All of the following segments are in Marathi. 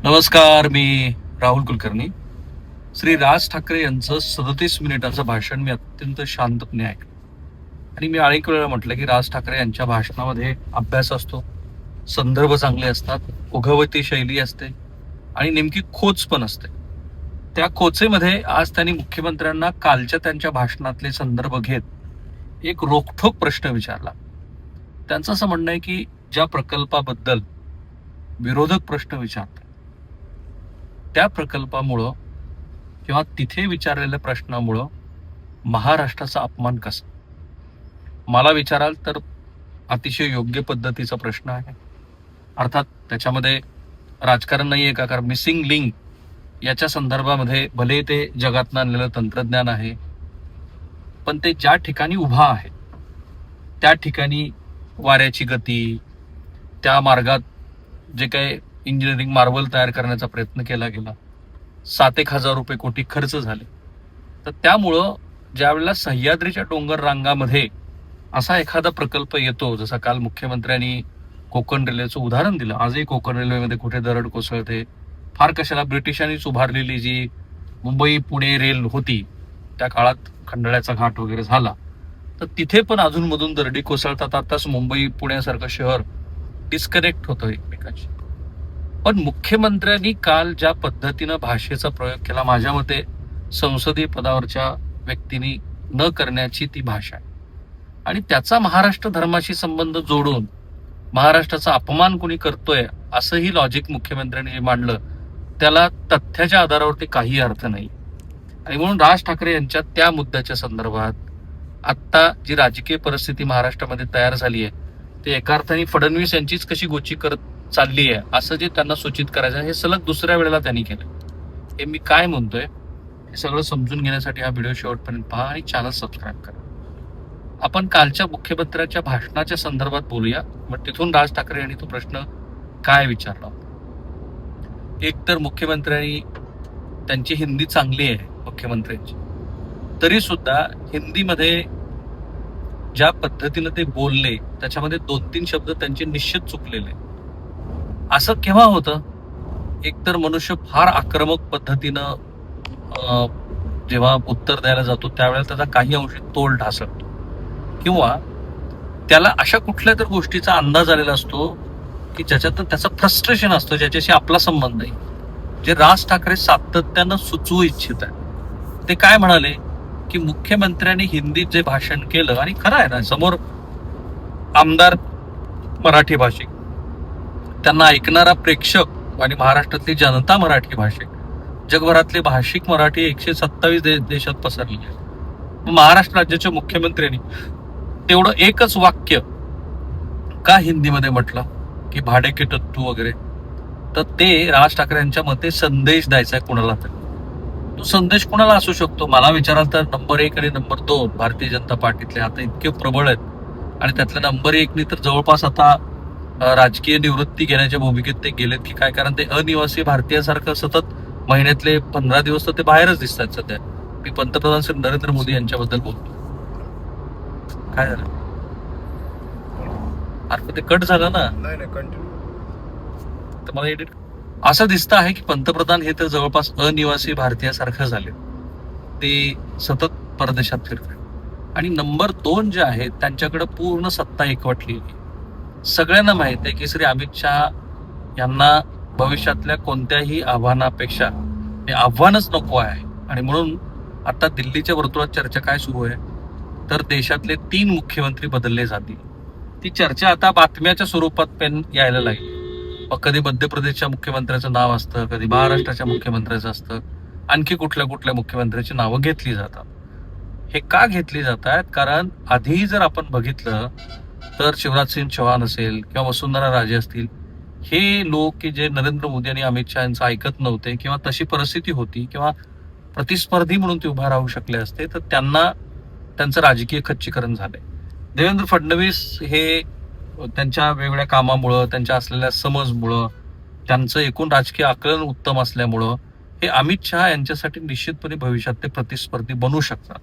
नमस्कार, मी राहुल कुलकर्णी. श्री राज ठाकरे यांचं 37 मिनिटाचं भाषण मी अत्यंत शांतपणे ऐकलं. आणि मी अनेक वेळा म्हटलं की राज ठाकरे यांच्या भाषणामध्ये अभ्यास असतो, संदर्भ चांगले असतात, ओघवती शैली असते आणि नेमकी खोच पण असते. त्या खोचेमध्ये आज त्यांनी मुख्यमंत्र्यांना कालच्या त्यांच्या भाषणातले संदर्भ घेत एक रोखठोक प्रश्न विचारला. त्यांचं असं म्हणणं आहे की ज्या प्रकल्पाबद्दल विरोधक प्रश्न विचारतात त्या प्रकल्पामुळं किंवा तिथे विचारलेल्या प्रश्नामुळं महाराष्ट्राचा अपमान कसा. मला विचाराल तर अतिशय योग्य पद्धतीचा प्रश्न आहे. अर्थात त्याच्यामध्ये राजकारण नाही आहे का, कारण मिसिंग लिंक याच्या संदर्भामध्ये भले ते जगातनं आणलेलं तंत्रज्ञान आहे, पण ते ज्या ठिकाणी उभा आहे त्या ठिकाणी वाऱ्याची गती, त्या मार्गात जे काही इंजिनिअरिंग मार्वल तयार करण्याचा प्रयत्न केला गेला, 7,000 रुपये कोटी खर्च झाले. तर त्यामुळं ज्या वेळेला सह्याद्रीच्या डोंगर रांगामध्ये असा एखादा प्रकल्प येतो, जसा काल मुख्यमंत्र्यांनी कोकण रेल्वेचं उदाहरण दिलं. आजही कोकण रेल्वेमध्ये कुठे दरड कोसळते, फार कशाला ब्रिटिशांनीच उभारलेली जी मुंबई पुणे रेल होती त्या काळात खंडाळ्याचा घाट वगैरे झाला, तर तिथे पण अधूनमधून दरडी कोसळतात. आताच मुंबई पुण्यासारखं शहर डिस्कनेक्ट होतं एकमेकांशी. पण मुख्यमंत्र्यांनी काल ज्या पद्धतीनं भाषेचा प्रयोग केला, माझ्या मते संसदीय पदावरच्या व्यक्तींनी न करण्याची ती भाषा आहे. आणि त्याचा महाराष्ट्र धर्माशी संबंध जोडून महाराष्ट्राचा अपमान कोणी करतोय असंही लॉजिक मुख्यमंत्र्यांनी जे मांडलं, त्याला तथ्याच्या आधारावरती काही अर्थ नाही. आणि म्हणून राज ठाकरे यांच्या त्या मुद्द्याच्या संदर्भात आत्ता जी राजकीय परिस्थिती महाराष्ट्रामध्ये तयार झाली आहे, ते एका अर्थाने फडणवीस यांचीच कशी गोची करत चालली आहे असं जे त्यांना सूचित करायचं आहे, हे सलग दुसऱ्या वेळेला त्यांनी केलं. हे मी काय म्हणतोय हे सगळं समजून घेण्यासाठी हा व्हिडिओ शेवटपर्यंत पहा आणि चॅनल सबस्क्राईब करा. आपण कालच्या मुख्यमंत्र्यांच्या भाषणाच्या संदर्भात बोलूया. मग तिथून राज ठाकरे यांनी तो प्रश्न काय विचारला. एक तर मुख्यमंत्र्यांनी, त्यांची हिंदी चांगली आहे मुख्यमंत्र्यांची, तरी सुद्धा हिंदीमध्ये ज्या पद्धतीनं ते बोलले त्याच्यामध्ये 2-3 शब्द त्यांचे निश्चित चुकलेले. असं केव्हा होतं, एकतर मनुष्य फार आक्रमक पद्धतीनं जेव्हा उत्तर द्यायला जातो त्यावेळेला त्याचा काही अंशी तोल ढासळतो, किंवा त्याला अशा कुठल्या तर गोष्टीचा अंदाज आलेला असतो की ज्याच्यातून त्याचं फ्रस्ट्रेशन असतं, ज्याच्याशी आपला संबंध आहे, जे राज ठाकरे सातत्यानं सुचवू इच्छित आहे. ते काय म्हणाले की मुख्यमंत्र्यांनी हिंदीत जे भाषण केलं, आणि खरं आहे ना, समोर आमदार मराठी भाषिक, त्यांना ऐकणारा प्रेक्षक आणि महाराष्ट्रातली जनता मराठी भाषिक, जगभरातले भाषिक मराठी 127 देशात पसरले. महाराष्ट्र राज्याच्या मुख्यमंत्र्यांनी तेवढं एकच वाक्य का हिंदीमध्ये म्हटलं की भाडे के टट्टू वगैरे, तर ते राज ठाकरे यांच्या मते संदेश द्यायचा आहे कुणाला तरी. तो संदेश कुणाला असू शकतो. मला विचाराल तर नंबर 1 आणि नंबर 2 भारतीय जनता पार्टीतले आता इतके प्रबळ आहेत, आणि त्यातल्या नंबर 1नी तर जवळपास आता राजकीय निवृत्ती घेण्याच्या भूमिकेत ते गेलेत की काय, कारण ते अनिवासी भारतीयासारखं सतत महिन्यातले 15 दिवस तर ते बाहेरच दिसतात सध्या. मी पंतप्रधान श्री नरेंद्र मोदी यांच्याबद्दल बोलतो. काय झालं, अरे ते कट झालं ना. तर मला एडिट असं दिसतं आहे की पंतप्रधान हे तर जवळपास अनिवासी भारतीयासारखं झाले, ते सतत परदेशात फिरतात. आणि नंबर 2 जे आहेत त्यांच्याकडे पूर्ण सत्ता एकवटली. सगळ्यांना माहित आहे की श्री अमित शहा यांना भविष्यातल्या कोणत्याही आव्हानापेक्षा हे आव्हानच नको आहे. आणि म्हणून आता दिल्लीच्या वर्तुळात चर्चा काय सुरू आहे, तर देशातले 3 मुख्यमंत्री बदलले जातील. ती चर्चा आता बातम्याच्या स्वरूपात पेन यायला लागली. मग कधी मध्य प्रदेशच्या मुख्यमंत्र्याचं नाव असतं, कधी महाराष्ट्राच्या मुख्यमंत्र्याचं असतं, आणखी कुठल्या कुठल्या मुख्यमंत्र्याची नावं घेतली जातात. हे का घेतली जातात, कारण आधी जर आपण बघितलं तर शिवराज सिंग चौहान असेल किंवा वसुंधरा राजे असतील, हे लोक की जे नरेंद्र मोदी आणि अमित शहा यांचं ऐकत नव्हते, किंवा तशी परिस्थिती होती, किंवा प्रतिस्पर्धी म्हणून ते उभा राहू शकले असते, तर त्यांना त्यांचं राजकीय खच्चीकरण झालंय. देवेंद्र फडणवीस हे त्यांच्या वेगवेगळ्या कामामुळं, त्यांच्या असलेल्या समजमुळं, त्यांचं एकूण राजकीय आकलन उत्तम असल्यामुळं हे अमित शहा यांच्यासाठी निश्चितपणे भविष्यात ते प्रतिस्पर्धी बनू शकतात.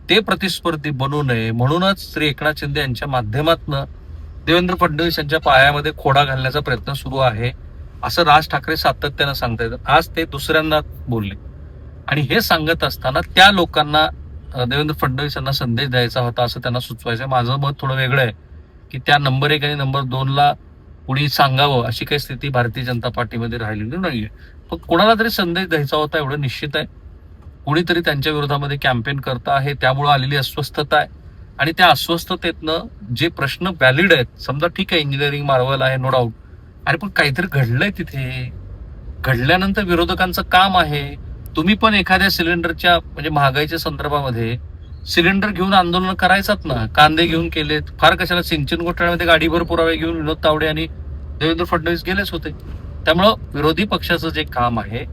ते प्रतिस्पर्धी बनू नये म्हणूनच श्री एकनाथ शिंदे यांच्या माध्यमातून देवेंद्र फडणवीस यांच्या पायामध्ये खोडा घालण्याचा प्रयत्न सुरू आहे. असं राज ठाकरे सातत्यानं सांगतायत. आज ते दुसऱ्यांदा बोलले आणि हे सांगत असताना त्या लोकांना देवेंद्र फडणवीस यांना संदेश द्यायचा होता असं त्यांना सुचवायचं. माझं मत थोडं वेगळं आहे की त्या नंबर 1 आणि नंबर 2ला कुणी सांगावं अशी काही स्थिती भारतीय जनता पार्टीमध्ये राहिलेली नाहीये. पण कोणाला तरी संदेश द्यायचा होता एवढं निश्चित आहे. कुणीतरी त्यांच्या विरोधामध्ये कॅम्पेन करत आहे, त्यामुळे आलेली अस्वस्थता आहे आणि त्या अस्वस्थतेतनं जे प्रश्न व्हॅलिड आहेत, समजा ठीक आहे इंजिनिअरिंग मार्वल आहे नो डाऊट, अरे पण काहीतरी घडलंय तिथे. घडल्यानंतर विरोधकांचं काम आहे. तुम्ही पण एखाद्या सिलेंडरच्या म्हणजे महागाईच्या संदर्भामध्ये सिलेंडर घेऊन आंदोलन करायचात ना. कांदे घेऊन केलेत, फार कशाला सिंचन घोटाळ्यामध्ये गाडीभर पुरावे घेऊन विनोद तावडे आणि देवेंद्र फडणवीस गेलेच होते. त्यामुळं विरोधी पक्षाचं जे काम आहे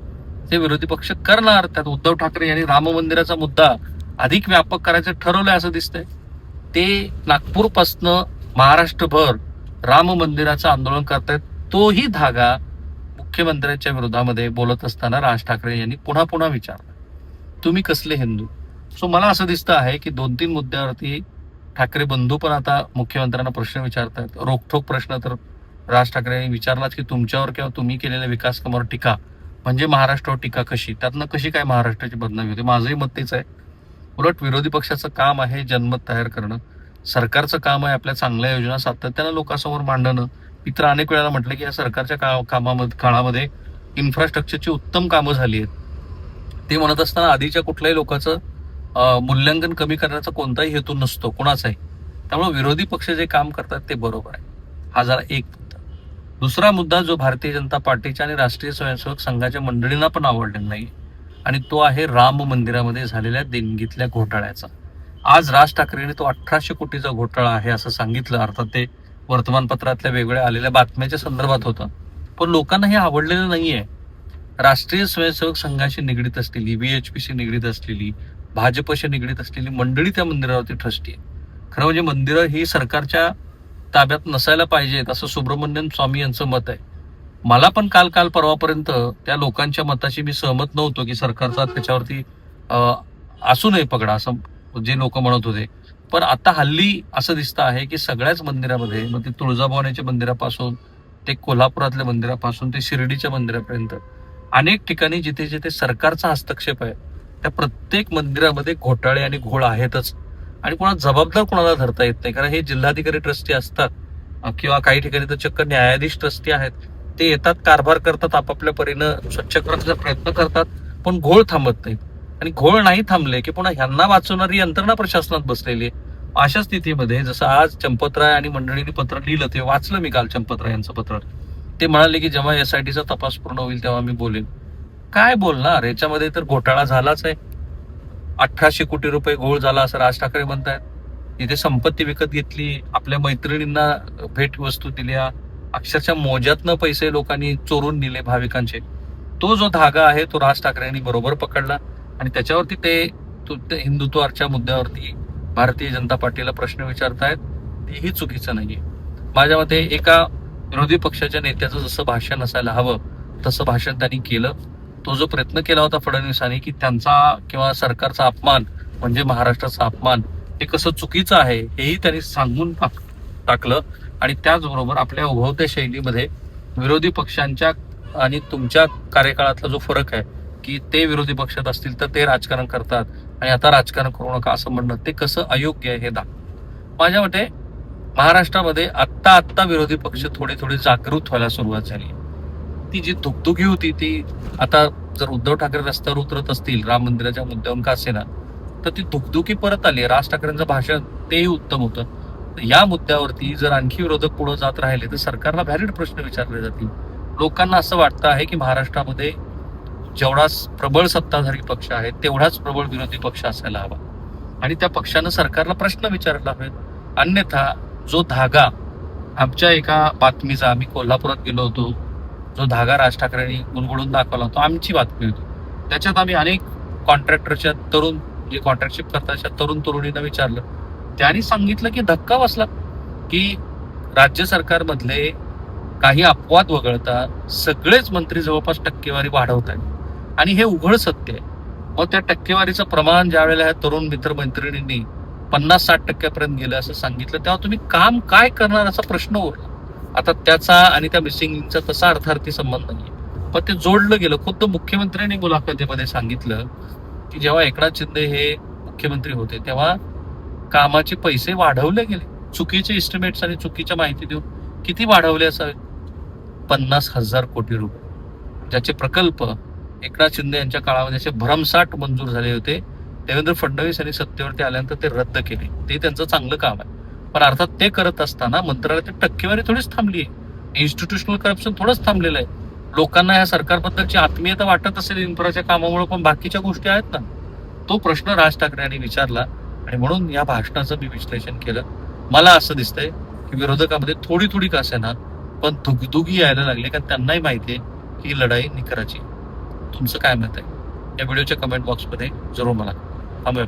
ते विरोधी पक्ष करणार. त्यात उद्धव ठाकरे यांनी राम मंदिराचा मुद्दा अधिक व्यापक करायचं ठरवलंय असं दिसतंय. ते नागपूरपासनं महाराष्ट्रभर राम मंदिराचं आंदोलन करतायत. तोही धागा मुख्यमंत्र्यांच्या विरोधामध्ये बोलत असताना राज ठाकरे यांनी पुन्हा पुन्हा विचारला, तुम्ही कसले हिंदू? सो मला असं दिसतं आहे की 2-3 मुद्द्यावरती ठाकरे बंधू पण आता मुख्यमंत्र्यांना प्रश्न विचारतात. रोखठोक प्रश्न तर राज ठाकरे यांनी विचारलाच की तुमच्यावर किंवा तुम्ही केलेल्या विकास कामावर टीका म्हणजे महाराष्ट्रावर टीका कशी, त्यातनं कशी काय महाराष्ट्राची बदनामी होते. माझंही मत तेच आहे. उलट विरोधी पक्षाचं काम आहे जनमत तयार करणं. सरकारचं काम आहे आपल्या चांगल्या योजना सातत्यानं लोकांसमोर मांडणं. मी तर अनेक वेळेला म्हटलं की या सरकारच्या काळामध्ये इन्फ्रास्ट्रक्चरची उत्तम कामं झाली आहेत. ते म्हणत असताना आधीच्या कुठल्याही लोकांचं मूल्यांकन कमी करण्याचा कोणताही हेतू नसतो कोणाचाही. त्यामुळे विरोधी पक्ष जे काम करतात ते बरोबर आहे. हा जरा एक मुद्दा. दुसरा मुद्दा जो भारतीय जनता पार्टीच्या आणि राष्ट्रीय स्वयंसेवक संघाच्या मंडळींना पण आवडलेला नाही आणि तो आहे राम मंदिरामध्ये झालेल्या देणगीतल्या घोटाळ्याचा. आज राज ठाकरेंनी तो 1800 कोटीचा घोटाळा आहे असं सांगितलं. अर्थात ते वर्तमानपत्रातल्या वेगवेगळ्या आलेल्या बातम्याच्या संदर्भात होतं, पण लोकांना हे आवडलेलं नाहीये. राष्ट्रीय स्वयंसेवक संघाशी निगडीत असलेली, VHPशी निगडीत असलेली, भाजपशी निगडीत असलेली मंडळी त्या मंदिरावरती ट्रस्टी आहे. खरं म्हणजे मंदिरं ही सरकारच्या ताब्यात नसायला पाहिजेत असं सुब्रमण्यन स्वामी यांचं मत आहे. मला पण काल परवापर्यंत त्या लोकांच्या मताशी मी सहमत नव्हतो की सरकारचा त्याच्यावरती असू नये पगडा असं जे लोक म्हणत होते. पण आता हल्ली असं दिसतं आहे की सगळ्याच मंदिरामध्ये, मग ते तुळजाभवानीच्या मंदिरापासून ते कोल्हापुरातल्या मंदिरापासून ते शिर्डीच्या मंदिरापर्यंत अनेक ठिकाणी जिथे जिथे सरकारचा हस्तक्षेप आहे त्या प्रत्येक मंदिरामध्ये घोटाळे आणि घोळ आहेतच. आणि कोणा जबाबदार कोणाला धरता येत नाही, कारण हे जिल्हाधिकारी ट्रस्टी असतात किंवा काही ठिकाणी तर चक्क न्यायाधीश ट्रस्टी आहेत. ते येतात, कारभार करतात, आपापल्या परीनं स्वच्छ करण्याचा प्रयत्न करतात, पण घोळ थांबत नाहीत. आणि घोळ नाही थांबले की पुन्हा ह्यांना वाचवणारी यंत्रणा प्रशासनात बसलेली आहे. अशा स्थितीमध्ये जसं आज चंपतराय आणि मंडळींनी पत्र लिहिलं, ते वाचलं मी काल चंपतराय यांचं पत्र. ते म्हणाले की जेव्हा SITचा तपास पूर्ण होईल तेव्हा मी बोलेन. काय बोलणार, याच्यामध्ये तर घोटाळा झालाच आहे. 1800 कोटी रुपये घोळ झाला असं राज ठाकरे म्हणतायत. तिथे संपत्ती विकत घेतली, आपल्या मैत्रिणींना भेट वस्तू दिल्या, अक्षरशः मोज्यातनं पैसे लोकांनी चोरून नेले भाविकांचे. तो जो धागा आहे तो राज ठाकरे यांनी बरोबर पकडला आणि त्याच्यावरती ते हिंदुत्वाच्या मुद्द्यावरती भारतीय जनता पार्टीला प्रश्न विचारतायत. तेही चुकीचं नाहीये. माझ्या मते एका विरोधी पक्षाच्या नेत्याचं जसं भाषण असायला हवं तसं भाषण त्यांनी केलं. तो जो प्रयत्न केला होता फडणवीसांनी की त्यांचा किंवा सरकारचा अपमान म्हणजे महाराष्ट्राचा अपमान हे कसं चुकीचं आहे हेही त्यांनी सांगून टाकलं. आणि त्याचबरोबर आपल्या उभवत्या शैलीमध्ये विरोधी पक्षांच्या आणि तुमच्या कार्यकाळातला जो फरक आहे की ते विरोधी पक्षात असतील तर ते राजकारण करतात आणि आता राजकारण करू नका असं म्हणणं ते कसं अयोग्य आहे हे माझ्या मते महाराष्ट्रामध्ये आत्ता विरोधी पक्ष थोडे जागृत व्हायला सुरुवात झाली. ती जी धुकधुकी होती ती आता जर उद्धव ठाकरे रस्त्यावर उतरत असतील राम मंदिराच्या मुद्द्यावरून का असेना तर ती धुकधुकी परत आली. राज ठाकरेंचं भाषण तेही उत्तम होतं. या मुद्द्यावरती जर आणखी विरोधक पुढे जात राहिले तर सरकारला व्हॅलिड प्रश्न विचारले जातील. लोकांना असं वाटतं आहे की महाराष्ट्रामध्ये जेवढा प्रबळ सत्ताधारी पक्ष आहे तेवढाच प्रबळ विरोधी पक्ष असायला हवा आणि त्या पक्षानं सरकारला प्रश्न विचारायला हवेत. अन्यथा जो धागा आमच्या एका बातमीचा, आम्ही कोल्हापुरात गेलो होतो, जो धागा राज ठाकरेंनी गुणगुणून दाखवला होता, आमची बातमी होती. त्याच्यात आम्ही अनेक कॉन्ट्रॅक्टरच्या तरुण जे कॉन्ट्रॅक्टशिप करताच्या तरुणींना विचारलं. त्यांनी सांगितलं की धक्का बसला की राज्य सरकारमधले काही अपवाद वगळता सगळेच मंत्री जवळपास टक्केवारी वाढवत आहेत आणि हे उघड सत्य आहे. मग त्या टक्केवारीचं प्रमाण ज्या वेळेला ह्या तरुण मित्रमैत्रिणींनी 50-60% गेलं असं सांगितलं तेव्हा तुम्ही काम काय करणार असा प्रश्न उरला. आता त्याचा आणि त्या मिसिंग लिंकचा तसा अर्थार्थी संबंध नाही, पण ते जोडलं गेलं. खुद्द मुख्यमंत्र्यांनी मुलाखतीमध्ये सांगितलं की जेव्हा एकनाथ शिंदे हे मुख्यमंत्री होते तेव्हा कामाचे पैसे वाढवले गेले, चुकीचे इस्टिमेट्स आणि चुकीच्या माहिती देऊन. किती वाढवले असावे? 50,000 कोटी रुपये, ज्याचे प्रकल्प एकनाथ शिंदे यांच्या काळामध्ये असे भरमसाठ मंजूर झाले होते. देवेंद्र फडणवीस यांनी सत्तेवरती आल्यानंतर ते रद्द केले. ते त्यांचं चांगलं काम आहे, पण अर्थात ते करत असताना मंत्रालयाची टक्केवारी थोडीच थांबली आहे, इन्स्टिट्यूशनल करप्शन थोडंच थांबलेलं आहे. लोकांना या सरकारबद्दलची आत्मीयता वाटत असेल इन्फ्राच्या कामामुळे, पण बाकीच्या गोष्टी आहेत ना. तो प्रश्न राज ठाकरे यांनी विचारला आणि म्हणून या भाषणाचं मी विश्लेषण केलं. मला असं दिसतंय की विरोधकामध्ये थोडी थोडी का असेना पण दुगदुगी यायला लागली, कारण त्यांनाही माहिती आहे की लढाई निकराची. तुमचं काय मत आहे? या व्हिडिओच्या कमेंट बॉक्समध्ये जरूर मला थांबूया.